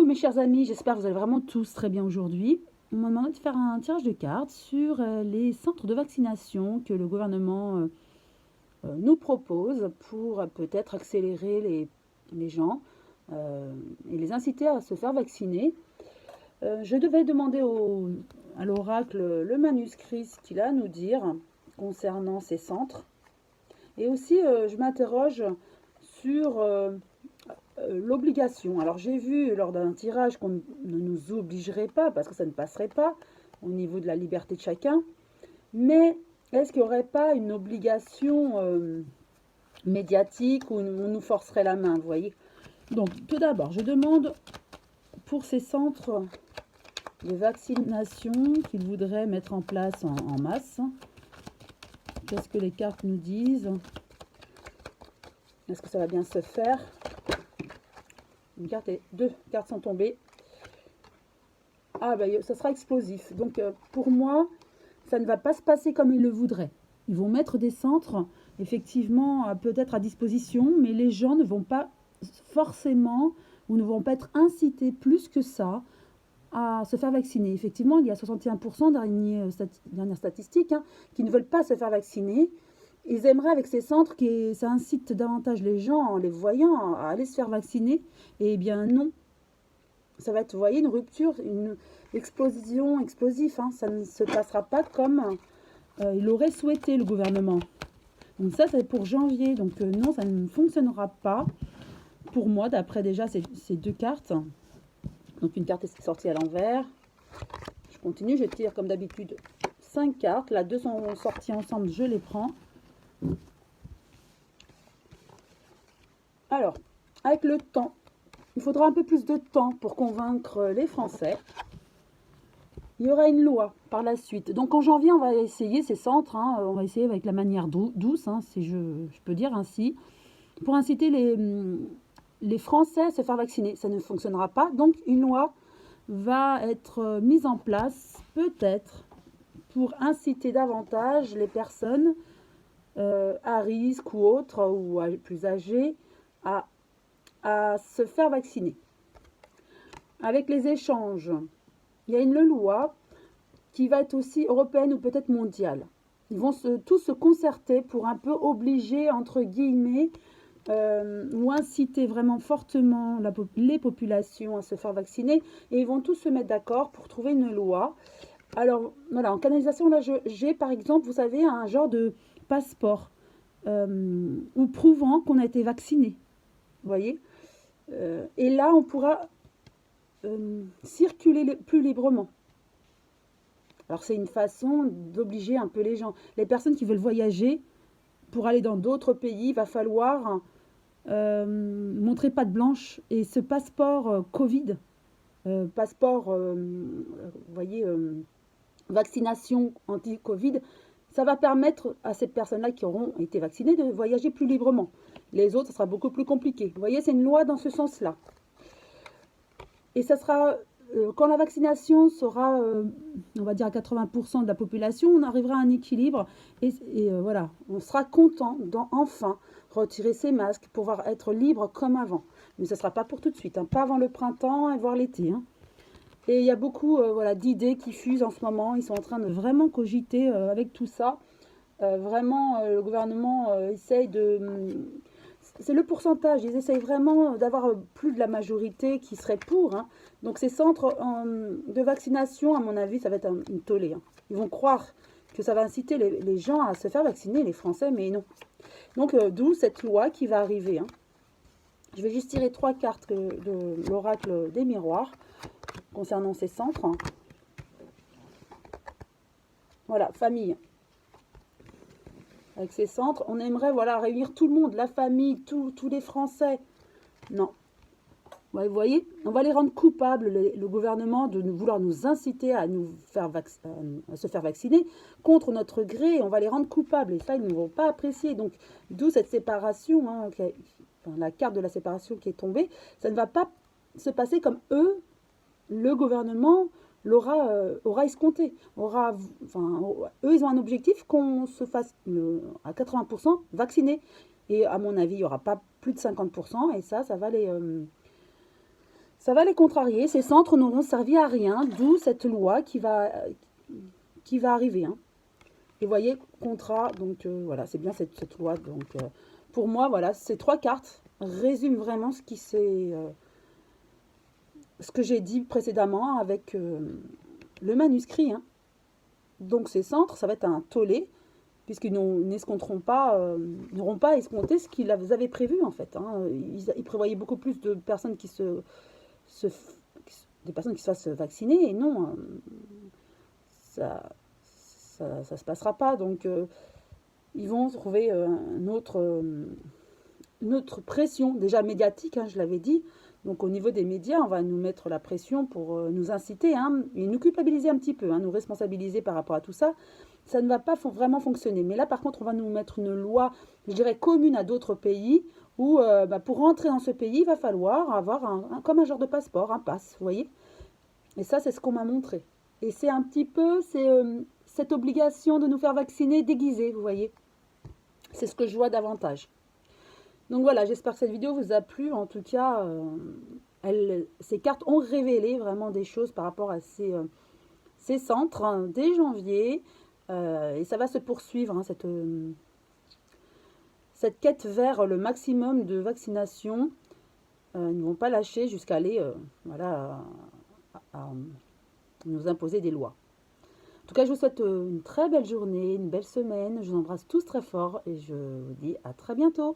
Coucou mes chers amis, j'espère que vous allez vraiment tous très bien aujourd'hui. On m'a demandé de faire un tirage de cartes sur les centres de vaccination que le gouvernement nous propose pour peut-être accélérer les gens et les inciter à se faire vacciner. Je devais demander à l'oracle le manuscrit ce qu'il a à nous dire concernant ces centres. Et aussi, je m'interroge sur l'obligation. Alors j'ai vu lors d'un tirage qu'on ne nous obligerait pas, parce que ça ne passerait pas au niveau de la liberté de chacun, mais est-ce qu'il n'y aurait pas une obligation médiatique où on nous forcerait la main, vous voyez? Donc tout d'abord, je demande pour ces centres de vaccination qu'ils voudraient mettre en place en masse. Qu'est-ce que les cartes nous disent? Est-ce que ça va bien se faire? Une carte et deux cartes sont tombées. Ah ben ça sera explosif. Donc pour moi, ça ne va pas se passer comme ils le voudraient. Ils vont mettre des centres, effectivement, peut-être à disposition, mais les gens ne vont pas forcément ou ne vont pas être incités plus que ça à se faire vacciner. Effectivement, il y a 61% dernière statistique qui ne veulent pas se faire vacciner. Ils aimeraient avec ces centres que ça incite davantage les gens en les voyant à aller se faire vacciner. Et bien non, ça va être, vous voyez, une rupture, une explosion explosive. Ça ne se passera pas comme il l'aurait souhaité le gouvernement. Donc ça, c'est pour janvier. Donc non, ça ne fonctionnera pas pour moi, d'après déjà ces deux cartes. Donc une carte est sortie à l'envers. Je continue, je tire comme d'habitude 5 cartes. Là, 2 sont sorties ensemble, je les prends. Alors, avec le temps, il faudra un peu plus de temps pour convaincre les Français. Il y aura une loi par la suite. Donc en janvier, on va essayer ces centres, on va essayer avec la manière douce, si je peux dire ainsi, pour inciter les Français à se faire vacciner. Ça ne fonctionnera pas, donc une loi va être mise en place, peut-être, pour inciter davantage les personnes à risque ou autres, ou plus âgées, à se faire vacciner. Avec les échanges, il y a une loi qui va être aussi européenne ou peut-être mondiale. Ils vont tous se concerter pour un peu obliger, entre guillemets, ou inciter vraiment fortement les populations à se faire vacciner. Et ils vont tous se mettre d'accord pour trouver une loi. Alors, voilà, en canalisation, là, j'ai par exemple, vous savez, un genre de passeport ou prouvant qu'on a été vacciné. Vous voyez? Et là, on pourra circuler plus librement. Alors, c'est une façon d'obliger un peu les gens. Les personnes qui veulent voyager pour aller dans d'autres pays, il va falloir montrer patte blanche. Et ce passeport Covid, passeport, vous voyez, vaccination anti-Covid, ça va permettre à ces personnes-là qui auront été vaccinées de voyager plus librement. Les autres, ça sera beaucoup plus compliqué. Vous voyez, c'est une loi dans ce sens-là. Et ça sera, quand la vaccination sera, on va dire à 80% de la population, on arrivera à un équilibre. Et voilà, on sera content d'enfin retirer ses masques, pouvoir être libre comme avant. Mais ce ne sera pas pour tout de suite, pas avant le printemps et voire l'été. Et il y a beaucoup d'idées qui fusent en ce moment. Ils sont en train de vraiment cogiter avec tout ça. Vraiment, le gouvernement essaye de... C'est le pourcentage. Ils essayent vraiment d'avoir plus de la majorité qui serait pour. Donc ces centres de vaccination, à mon avis, ça va être une tollée. Ils vont croire que ça va inciter les gens à se faire vacciner, les Français, mais non. Donc d'où cette loi qui va arriver. Je vais juste tirer 3 cartes de l'oracle des miroirs concernant ces centres. Voilà, famille. Avec ces centres, on aimerait réunir tout le monde, la famille, tous les Français. Non. Ouais, vous voyez, on va les rendre coupables, le gouvernement, de vouloir nous inciter à se faire vacciner contre notre gré. On va les rendre coupables et ça, ils ne vont pas apprécier. Donc, d'où cette séparation, la carte de la séparation qui est tombée. Ça ne va pas se passer comme eux, le gouvernement aura escompté. Eux, ils ont un objectif qu'on se fasse à 80% vacciner. Et à mon avis, il n'y aura pas plus de 50%. Et ça va Ça va les contrarier. Ces centres n'auront servi à rien, d'où cette loi qui va arriver. Hein. Et vous voyez, contrat, donc voilà, c'est bien cette loi. Donc pour moi, voilà, ces 3 cartes résument vraiment ce que j'ai dit précédemment avec le manuscrit. Hein. Donc ces centres, ça va être un tollé, puisqu'ils n'escompteront pas, n'auront pas escompté ce qu'ils avaient prévu en fait. Hein. Ils prévoyaient beaucoup plus de personnes des personnes qui se fassent vacciner, et non, ça se passera pas. Donc ils vont trouver une autre pression, déjà médiatique, hein, je l'avais dit. Donc au niveau des médias, on va nous mettre la pression pour nous inciter, hein, et nous culpabiliser un petit peu, hein, nous responsabiliser par rapport à tout ça. Ça ne va pas vraiment fonctionner. Mais là, par contre, on va nous mettre une loi, je dirais, commune à d'autres pays, où pour rentrer dans ce pays, il va falloir avoir comme un genre de passeport, un pass, vous voyez. Et ça, c'est ce qu'on m'a montré. Et c'est un petit peu, cette obligation de nous faire vacciner déguisée, vous voyez. C'est ce que je vois davantage. Donc voilà, j'espère que cette vidéo vous a plu. En tout cas, ces cartes ont révélé vraiment des choses par rapport à ces centres hein, dès janvier. Et ça va se poursuivre, hein, cette quête vers le maximum de vaccination. Ils ne vont pas lâcher jusqu'à aller voilà, à nous imposer des lois. En tout cas, je vous souhaite une très belle journée, une belle semaine. Je vous embrasse tous très fort et je vous dis à très bientôt.